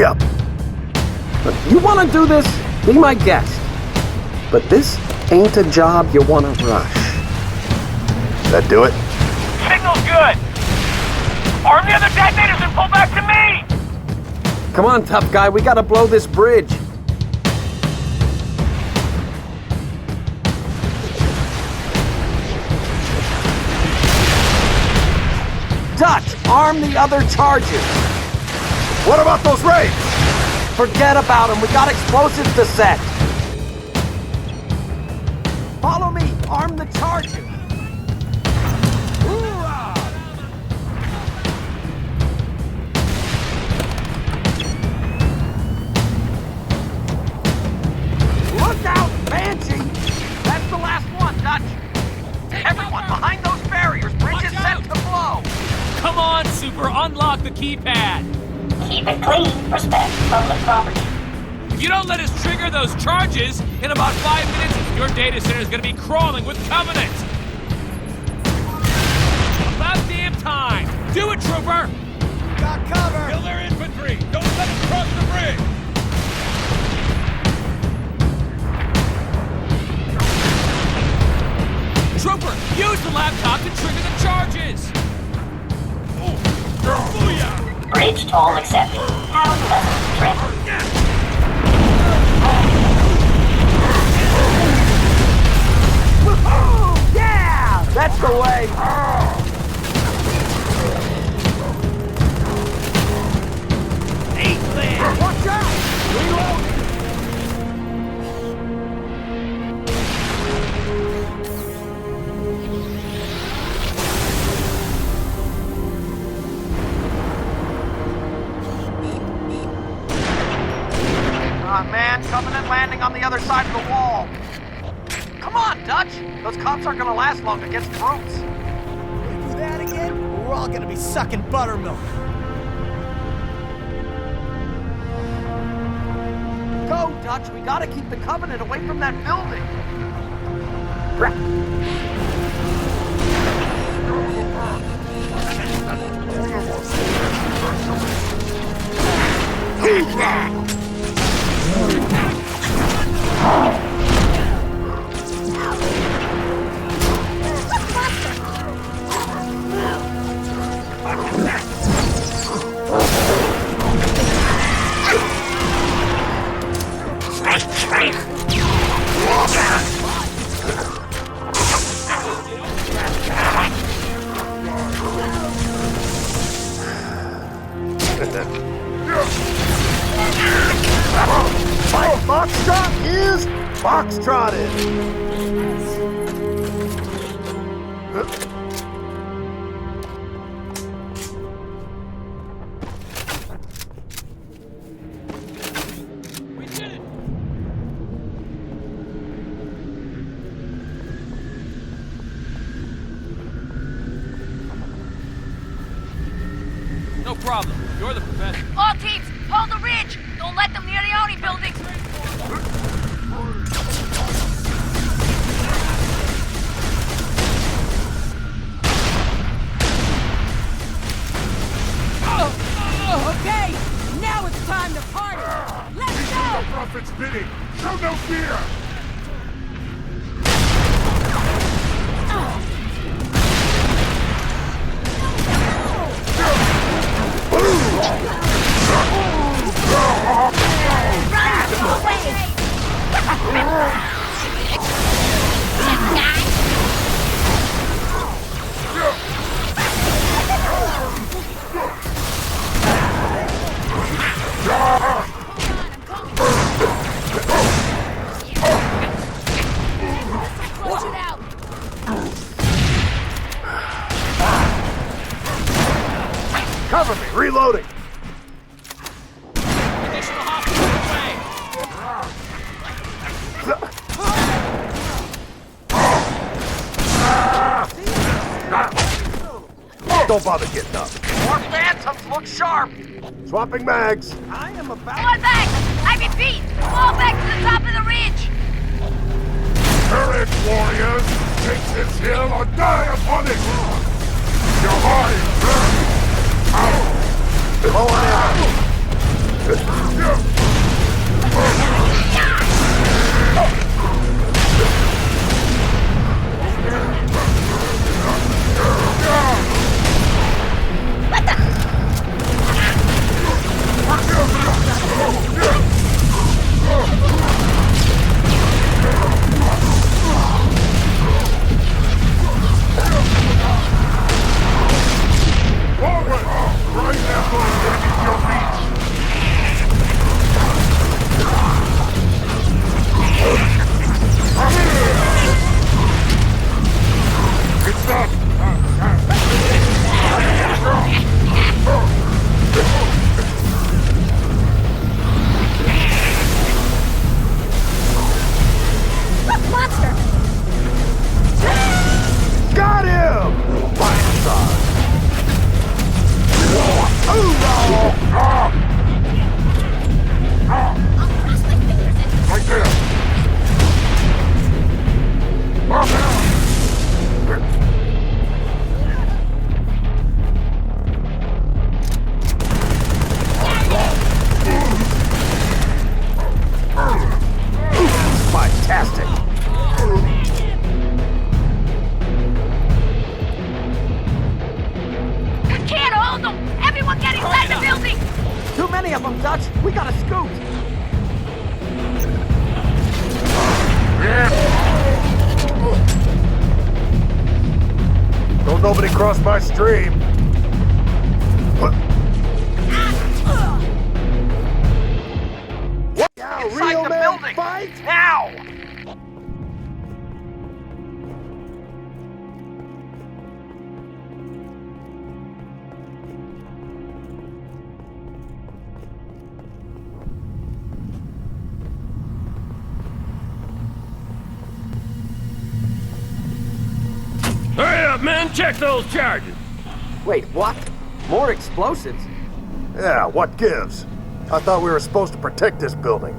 Hurry up. Look, you want to do this? Be my guest. But this ain't a job you want to rush. That do it? Signal's good! Arm the other detonators and pull back to me! Come on, tough guy, we gotta blow this bridge. Dutch, arm the other charges. What about those raids? Forget about them, we got explosives to set. Follow me, arm the charges. Look out, Banshee! That's the last one, Dutch. Everyone, behind those barriers, bridge is set to blow. Come on, Super, unlock the keypad. Keep it clean. Respect public property. If you don't let us trigger those charges, in about 5 minutes, your data center is going to be crawling with Covenant. About damn time. Do it, Trooper. Got cover! Kill their infantry. Don't let us cross the bridge. Trooper, use the laptop to trigger the charges. Booyah! Bridge toll accepted. How pleasant trip. Woohoo! Yeah! That's the way! Watch out! Reload! Man, Covenant landing on the other side of the wall. Come on, Dutch! Those cops aren't gonna last long against brutes. Do that again? We're all gonna be sucking buttermilk. Go, Dutch! We gotta keep the Covenant away from that building! My foxtrot is foxtrotted. We did it. No problem. You're the professor. All teams, hold the ridge! Don't let them near the ONI buildings! Okay, now it's time to party! Let's go! Prophet's bidding. Show no fear. Push it out! Cover me. Reloading. Additional hostiles Don't bother getting up. More phantoms look sharp! Swapping mags. I am about... Fall back! I repeat! Fall back to the top of the ridge! Courage, warriors! Take this hill or die upon it! Your heart is burning! Out! Blow it out! Monster! Got him! Right there! Up now! Fantastic. We can't hold them! Everyone get inside the building! Too many of them, Dutch. We gotta scoot. Don't nobody cross my stream. Inside the building. Now! Hurry up, men! Check those charges! Wait, what? More explosives? Yeah, what gives? I thought we were supposed to protect this building.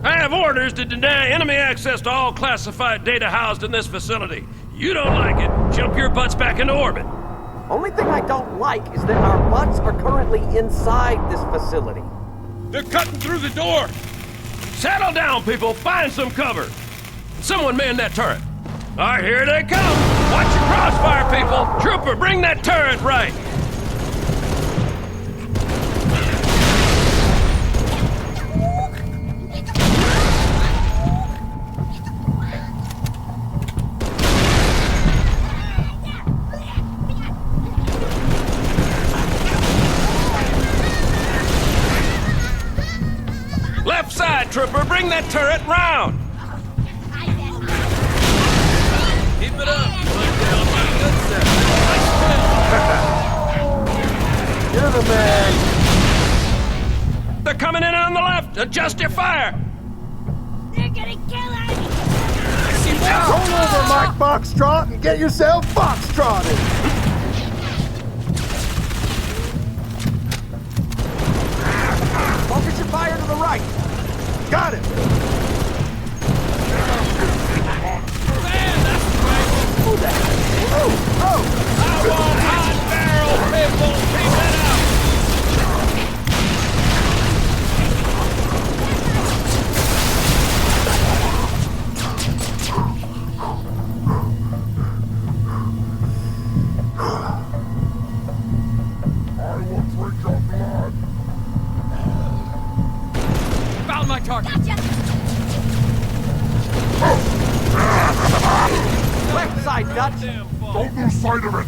I have orders to deny enemy access to all classified data housed in this facility. You don't like it, jump your butts back into orbit. Only thing I don't like is that our butts are currently inside this facility. They're cutting through the door! Settle down, people! Find some cover! Someone man that turret! Alright, here they come! Watch your crossfire, people! Trooper, bring that turret right! Left side, Trooper, bring that turret round! Keep it up! You're the man! They're coming in on the left! Adjust your fire! They're gonna kill us! Roll over, Mike Foxtrot, and get yourself foxtrotted! Focus your fire to the right. Got it! Man, that's right! I want hot barrel, people! Keep it up! I will drink your blood! Found my target! Left side, Dutch. Don't lose sight of it!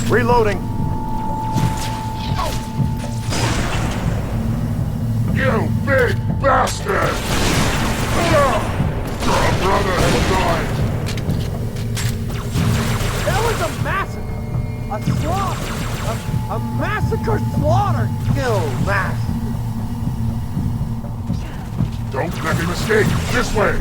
Reloading! You big bastard! Your brother has died! That was a massacre. A slaughter. A massacre, slaughter, kill, mass. Don't let him escape! This way!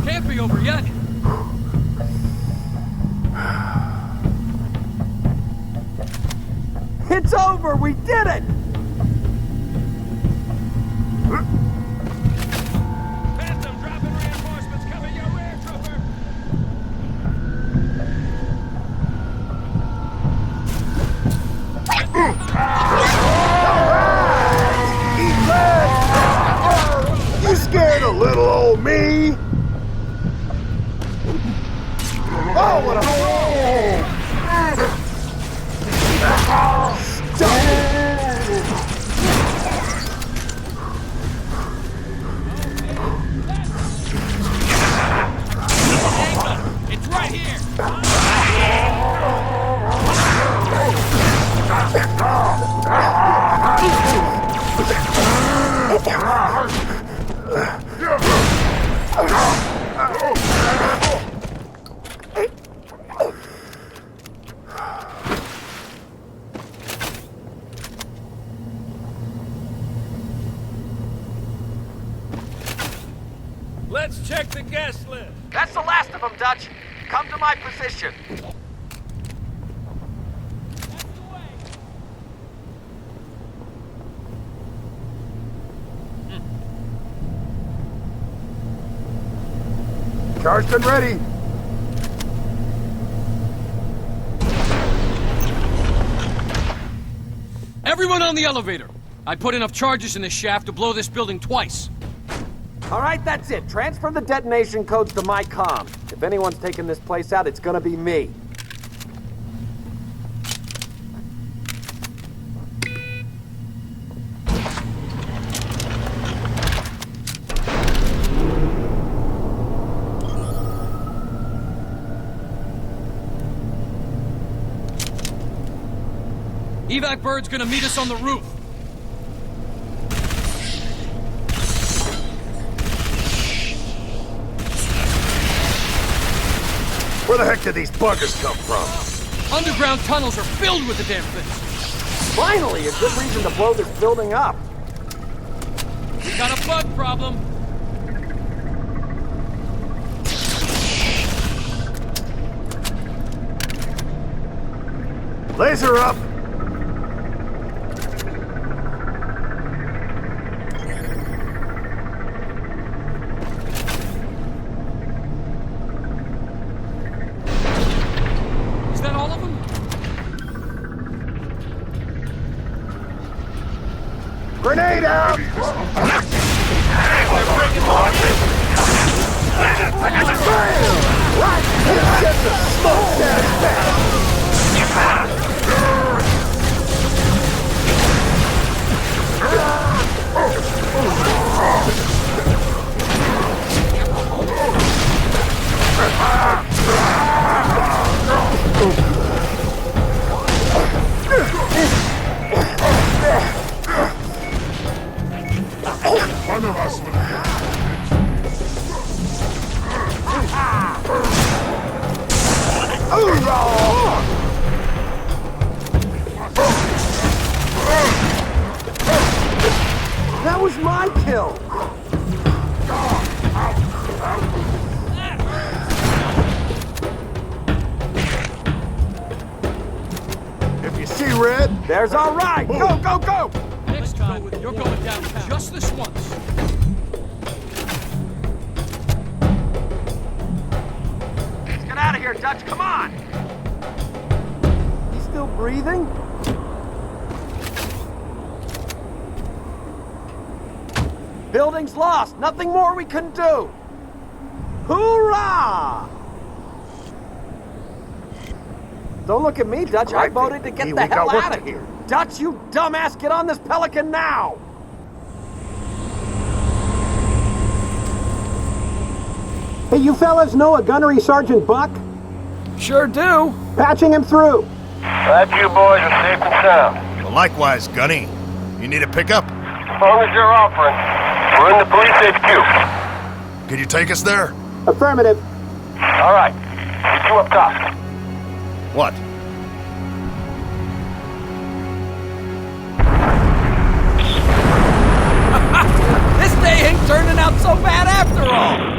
Can't be over yet. It's over! We did it! Phantom, dropping reinforcements coming your rear, trooper! Eat lead! You scared of little old me? Oh, what a... It's right here. Let's check the guest list. That's the last of them, Dutch. Come to my position. Charged and ready. Everyone on the elevator. I put enough charges in this shaft to blow this building twice. All right, that's it. Transfer the detonation codes to my comm. If anyone's taking this place out, it's gonna be me. Evac bird's gonna meet us on the roof. Where the heck did these buggers come from? Underground tunnels are filled with the damn things. Finally, a good reason to blow this building up. We got a bug problem. Laser up! Is that all of them? Grenade out! Right! It's just a smokestack back! That was my kill. If you see red, There's our ride. Go, go, go! Next time, you're going downtown. Just this once. Let's get out of here, Dutch. Come on. He's still breathing? Building's lost. Nothing more we can do. Hoorah! Don't look at me, Dutch. I voted to get the hell out of here. Dutch, you dumbass, get on this Pelican now! Hey, you fellas know a gunnery Sergeant Buck? Sure do. Patching him through. Glad you boys are safe and sound. well, likewise, Gunny. You need a pickup? As long as you're offering. We're in the police HQ. Can you take us there? Affirmative. All right. See you up top. What? day ain't turning out so bad after all.